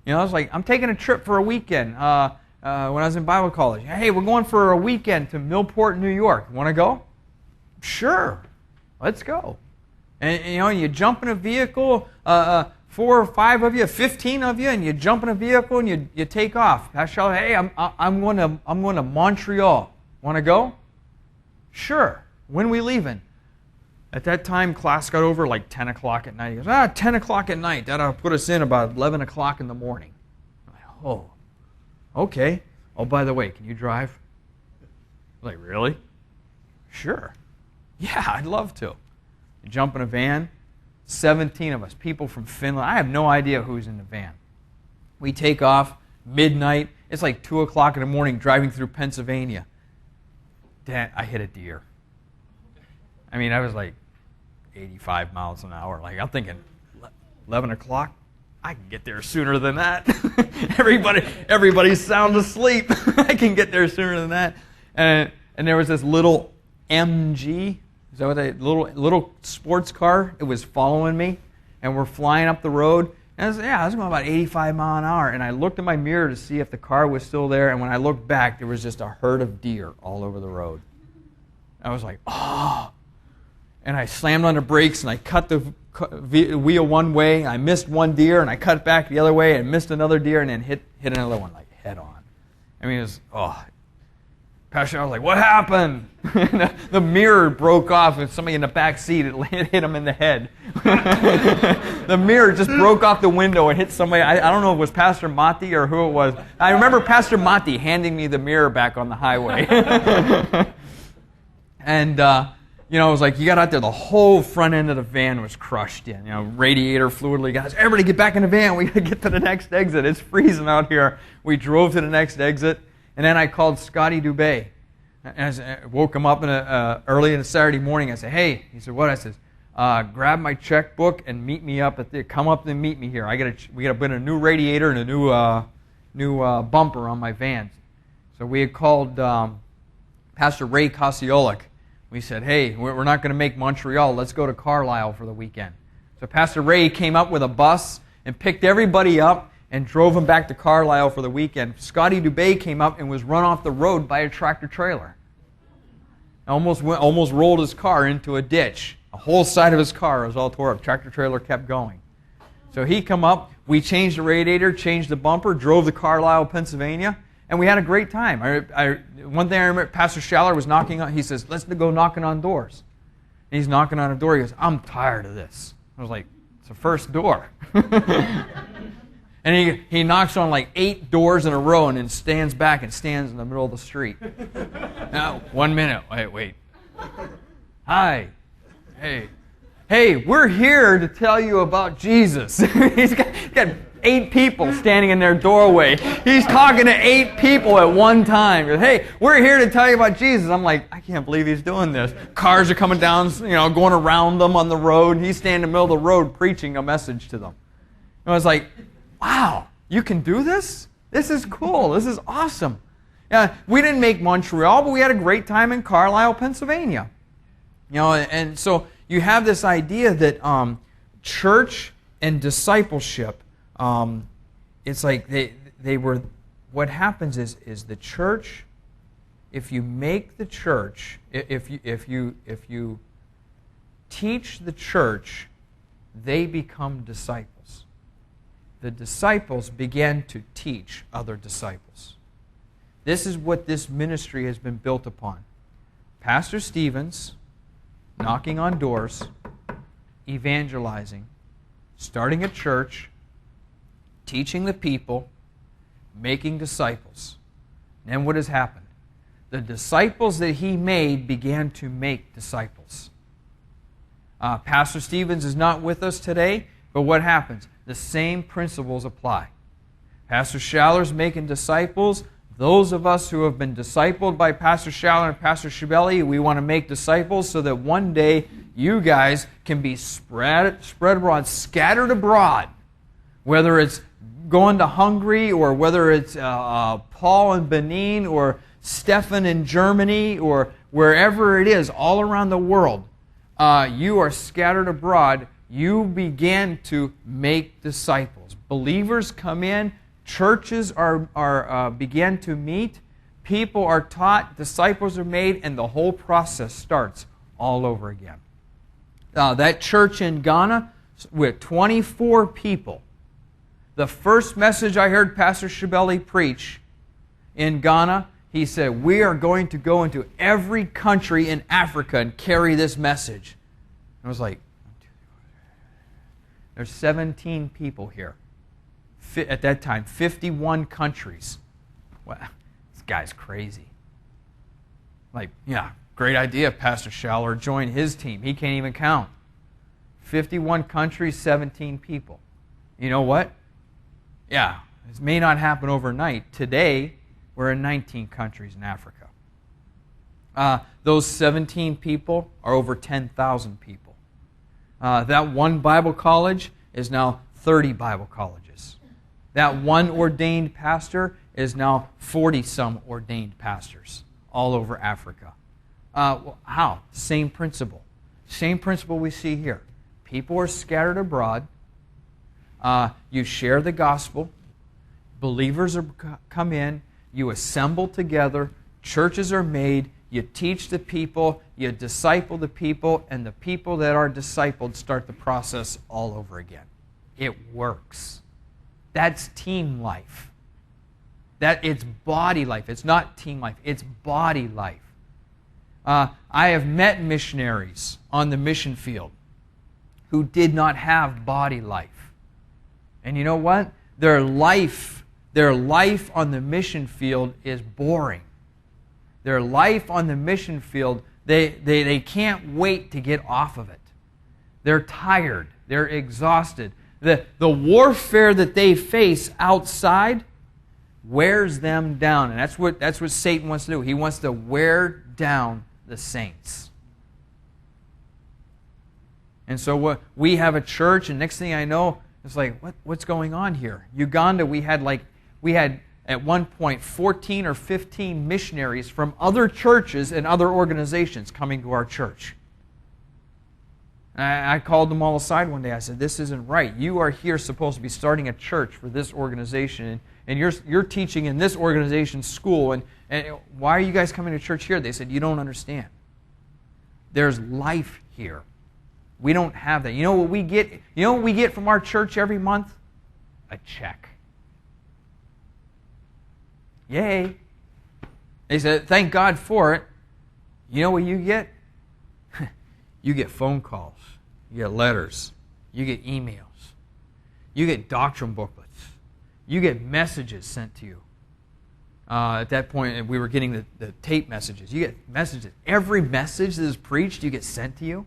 You know, it's like, I'm taking a trip for a weekend when I was in Bible college. Hey, we're going for a weekend to Millport, New York. Want to go? Sure. Let's go. And you know, you jump in a vehicle, 4 or 5 of you, 15 of you, and you jump in a vehicle and you take off. Hey, I'm going to Montreal. Want to go? Sure. When we leaving? At that time, class got over like 10 o'clock at night. He goes, 10 o'clock at night. That'll put us in about 11 o'clock in the morning. I'm like, oh, okay. Oh, by the way, can you drive? I'm like, really? Sure. Yeah, I'd love to. You jump in a van, 17 of us, people from Finland. I have no idea who's in the van. We take off, midnight. It's like 2 o'clock in the morning, driving through Pennsylvania. Dad, I hit a deer. I mean, I was like 85 miles an hour. Like, I'm thinking, 11 o'clock? I can get there sooner than that. Everybody's sound asleep. I can get there sooner than that. And there was this little MG. Is that what little sports car? It was following me, and we're flying up the road. And I was going about 85 miles an hour. And I looked in my mirror to see if the car was still there. And when I looked back, there was just a herd of deer all over the road. I was like, oh. And I slammed on the brakes, and I cut the wheel one way. I missed one deer, and I cut back the other way, and missed another deer, and then hit another one, like head on. I mean, it was, Pastor, I was like, what happened? The mirror broke off, and somebody in the back seat, it hit him in the head. The mirror just broke off the window and hit somebody. I don't know if it was Pastor Matti or who it was. I remember Pastor Matti handing me the mirror back on the highway. And, it was like, you got out there, the whole front end of the van was crushed in. Radiator fluid leak. Guys, everybody get back in the van. We got to get to the next exit. It's freezing out here. We drove to the next exit. And then I called Scotty Dubé. And I woke him up early in a Saturday morning. I said, hey. He said, what? I said, grab my checkbook and meet me up come up and meet me here. We got to put a new radiator and a new bumper on my van. So we had called Pastor Ray Kosiolek. We said, hey, we're not going to make Montreal. Let's go to Carlisle for the weekend. So Pastor Ray came up with a bus and picked everybody up and drove them back to Carlisle for the weekend. Scotty Dubé came up and was run off the road by a tractor trailer. Almost rolled his car into a ditch. The whole side of his car was all tore up. Tractor trailer kept going. So he come up, we changed the radiator, changed the bumper, drove to Carlisle, Pennsylvania, and we had a great time. One thing I remember, Pastor Schaller was knocking on, he says, let's go knocking on doors. And he's knocking on a door, he goes, I'm tired of this. I was like, it's the first door. And he knocks on like 8 doors in a row and then stands back and stands in the middle of the street. Now, 1 minute. Wait. Hi. Hey, we're here to tell you about Jesus. He's got 8 people standing in their doorway. He's talking to 8 people at one time. He goes, hey, we're here to tell you about Jesus. I'm like, I can't believe he's doing this. Cars are coming down, going around them on the road. He's standing in the middle of the road preaching a message to them. And I was like, wow, you can do this? This is cool. This is awesome. We didn't make Montreal, but we had a great time in Carlisle, Pennsylvania. And so you have this idea that church and discipleship, it's like they were. What happens is the church. If you make the church, if you teach the church, they become disciples. The disciples began to teach other disciples. This is what this ministry has been built upon. Pastor Stevens knocking on doors, evangelizing, starting a church, teaching the people, making disciples. And then what has happened? The disciples that he made began to make disciples. Pastor Stevens is not with us today, but what happens? The same principles apply. Pastor Schaller's making disciples. Those of us who have been discipled by Pastor Schaller and Pastor Schibelli, we want to make disciples so that one day you guys can be spread abroad, scattered abroad. Whether it's going to Hungary, or whether it's Paul in Benin, or Stefan in Germany, or wherever it is, all around the world, you are scattered abroad. You began to make disciples. Believers come in, churches are begin to meet, people are taught, disciples are made, and the whole process starts all over again. That church in Ghana with 24 people. The first message I heard Pastor Schibelli preach in Ghana, he said, we are going to go into every country in Africa and carry this message. And I was like, there's 17 people here. At that time, 51 countries. Wow, this guy's crazy. Like, yeah, great idea, Pastor Schaller. Join his team. He can't even count. 51 countries, 17 people. You know what? Yeah, this may not happen overnight. Today, we're in 19 countries in Africa. Those 17 people are over 10,000 people. That one Bible college is now 30 Bible colleges. That one ordained pastor is now 40-some ordained pastors all over Africa. How? Same principle. Same principle we see here. People are scattered abroad. You share the gospel. Believers come in. You assemble together. Churches are made. You teach the people. You disciple the people. And the people that are discipled start the process all over again. It works. That's team life. It's body life. It's not team life. It's body life. I have met missionaries on the mission field who did not have body life. And you know what? Their life on the mission field is boring. Their life on the mission field, they can't wait to get off of it. They're tired. They're exhausted. The warfare that they face outside wears them down. And that's what Satan wants to do. He wants to wear down the saints. And so we have a church, and next thing I know, it's like, what's going on here? Uganda, we had at one point 14 or 15 missionaries from other churches and other organizations coming to our church. I called them all aside one day. I said, this isn't right. You are here supposed to be starting a church for this organization, and you're teaching in this organization's school, and why are you guys coming to church here? They said, you don't understand. There's life here. We don't have that. You know what we get? You know what we get from our church every month? A check. Yay. They said, thank God for it. You know what you get? You get phone calls. You get letters. You get emails. You get doctrine booklets. You get messages sent to you. At that point, we were getting the tape messages. You get messages. Every message that is preached, you get sent to you.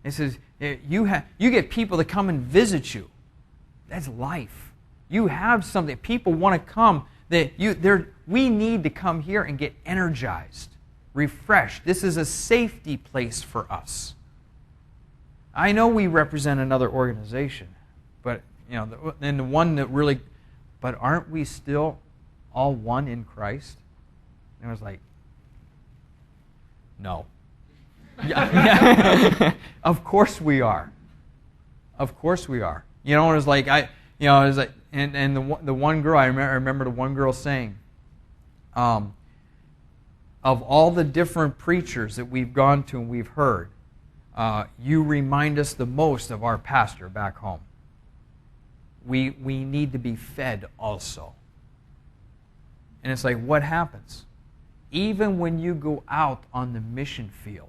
It says, you get people that come and visit you. That's life. You have something. People want to come. We need to come here and get energized, refreshed. This is a safety place for us. I know we represent another organization, but the one that really but aren't we still all one in Christ? And I was like, no. Yeah. Of course we are. Of course we are. You know, it was like it was like, and the one girl, I remember the one girl saying, of all the different preachers that we've gone to and we've heard, you remind us the most of our pastor back home. We need to be fed also. And it's like, what happens? Even when you go out on the mission field,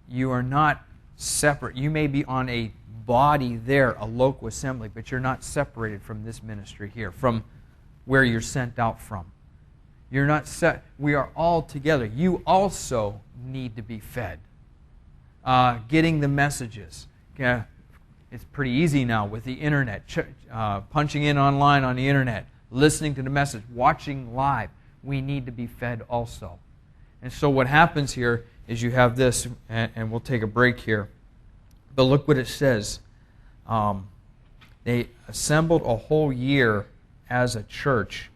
you are not separate. You may be on a body there, a local assembly, but you're not separated from this ministry here, from where you're sent out from. You're not set. We are all together. You also need to be fed. Getting the messages. It's pretty easy now with the internet. Punching in online on the internet, listening to the message, watching live. We need to be fed also. And so what happens here is you have this, and we'll take a break here. But look what it says. They assembled a whole year as a church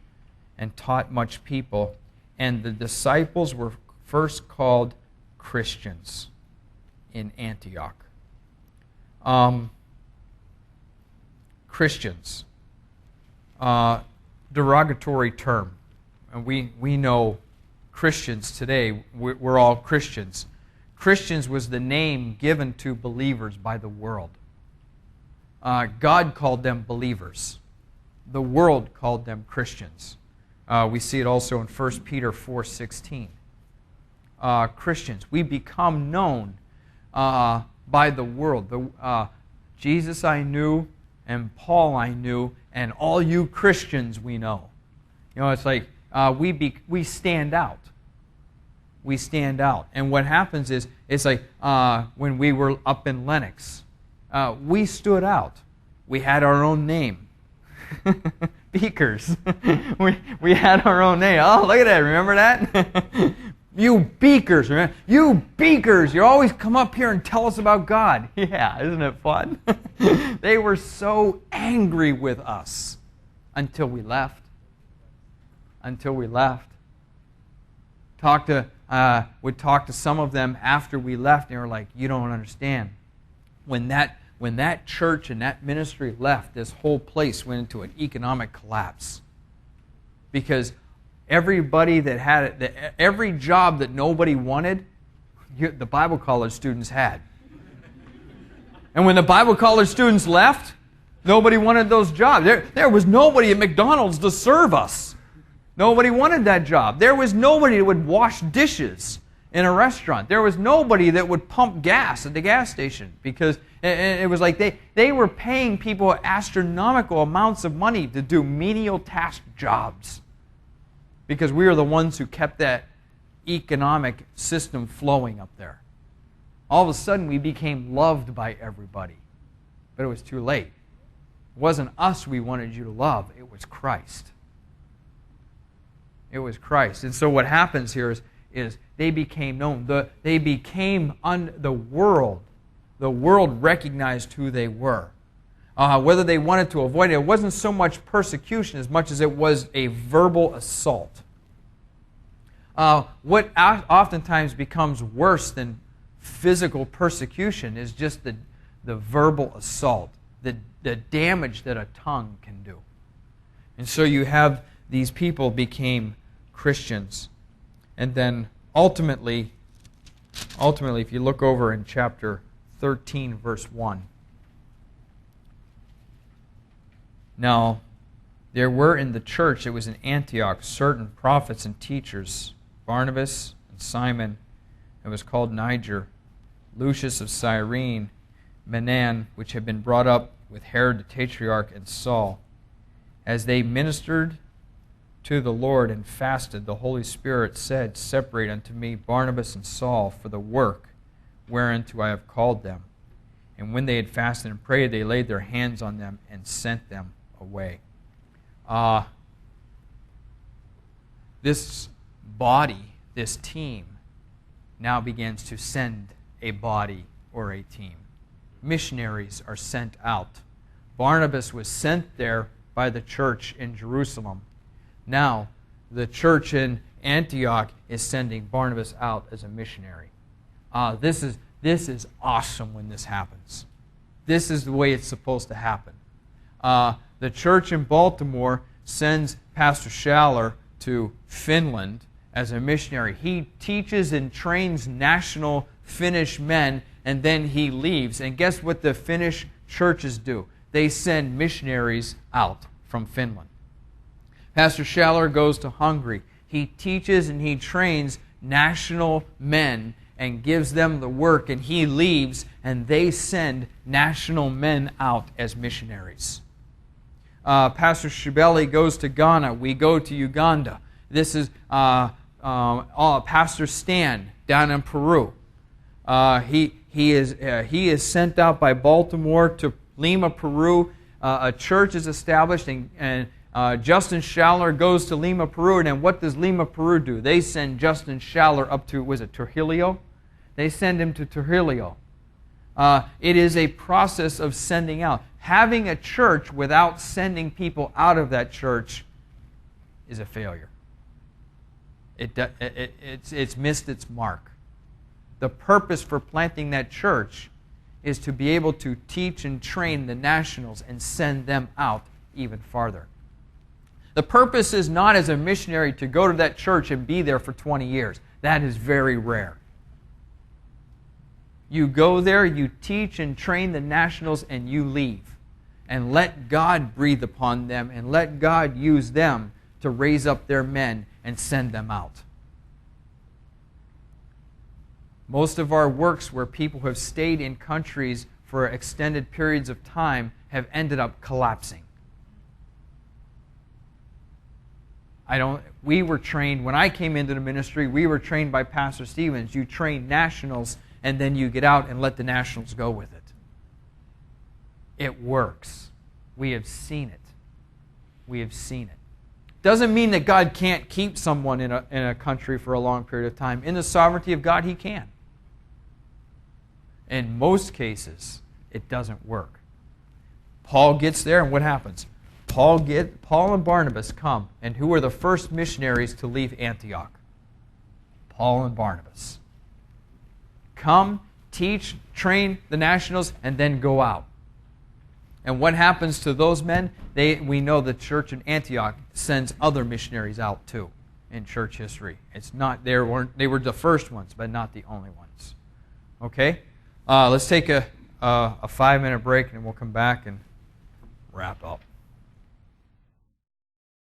and taught much people. And the disciples were first called Christians in Antioch. Christians. Derogatory term. And we know Christians today, we're all Christians. Christians was the name given to believers by the world. God called them believers. The world called them Christians. We see it also in 1 Peter 4:16. Christians, we become known by the world. Jesus I knew, and Paul I knew, and all you Christians we know. You know, it's like we stand out. We stand out. And what happens is, it's like when we were up in Lenox, we stood out. We had our own name. Beakers. we had our own name. Oh, look at that. Remember that? You Beakers. Remember? You Beakers. You always come up here and tell us about God. Yeah, isn't it fun? They were so angry with us until we left. Until we left. Would talk to some of them after we left, and they were like, you don't understand. When that church and that ministry left, this whole place went into an economic collapse. Because everybody that had it, every job that nobody wanted, the Bible college students had. And when the Bible college students left, nobody wanted those jobs. There was nobody at McDonald's to serve us. Nobody wanted that job. There was nobody that would wash dishes in a restaurant. There was nobody that would pump gas at the gas station, because it was like they were paying people astronomical amounts of money to do menial task jobs, because we were the ones who kept that economic system flowing up there. All of a sudden, we became loved by everybody, but it was too late. It wasn't us we wanted you to love. It was Christ. It was Christ. And so what happens here is they became known. The world. The world recognized who they were. Whether they wanted to avoid it, it wasn't so much persecution as much as it was a verbal assault. What oftentimes becomes worse than physical persecution is just the verbal assault, the damage that a tongue can do. And so you have these people became Christians. And then ultimately, if you look over in chapter 13, verse 1. Now, there were in the church, it was in Antioch, certain prophets and teachers, Barnabas and Simon, it was called Niger, Lucius of Cyrene, Menan, which had been brought up with Herod the Tetrarch, and Saul. As they ministered to the Lord and fasted, the Holy Spirit said, separate unto me Barnabas and Saul for the work whereunto I have called them. And when they had fasted and prayed, they laid their hands on them and sent them away. This body, this team, now begins to send a body or a team. Missionaries are sent out. Barnabas was sent there by the church in Jerusalem. Now, the church in Antioch is sending Barnabas out as a missionary. This is awesome when this happens. This is the way it's supposed to happen. The church in Baltimore sends Pastor Schaller to Finland as a missionary. He teaches and trains national Finnish men, and then he leaves. And guess what the Finnish churches do? They send missionaries out from Finland. Pastor Schaller goes to Hungary. He teaches and he trains national men and gives them the work, and he leaves, and they send national men out as missionaries. Pastor Shibeli goes to Ghana. We go to Uganda. This is Pastor Stan down in Peru. He is sent out by Baltimore to Lima, Peru. A church is established, and Justin Schaller goes to Lima, Peru. And then what does Lima, Peru do? They send Justin Schaller up to, was it Trujillo? They send him to Trujillo. It is a process of sending out. Having a church without sending people out of that church is a failure. It's missed its mark. The purpose for planting that church is to be able to teach and train the nationals and send them out even farther. The purpose is not as a missionary to go to that church and be there for 20 years. That is very rare. You go there, you teach and train the nationals, and you leave. And let God breathe upon them, and let God use them to raise up their men and send them out. Most of our works where people have stayed in countries for extended periods of time have ended up collapsing. We were trained, when I came into the ministry, we were trained by Pastor Stevens. You train nationals, and then you get out and let the nationals go with it. It works. We have seen it. We have seen it. Doesn't mean that God can't keep someone in a country for a long period of time. In the sovereignty of God, He can. In most cases, it doesn't work. Paul gets there, and what happens? Paul and Barnabas come, and who are the first missionaries to leave Antioch? Paul and Barnabas. Come, teach, train the nationals, and then go out. And what happens to those men? We know the church in Antioch sends other missionaries out too in church history. It's not they were the first ones, but not the only ones. Okay, let's take a 5-minute break, and we'll come back and wrap up.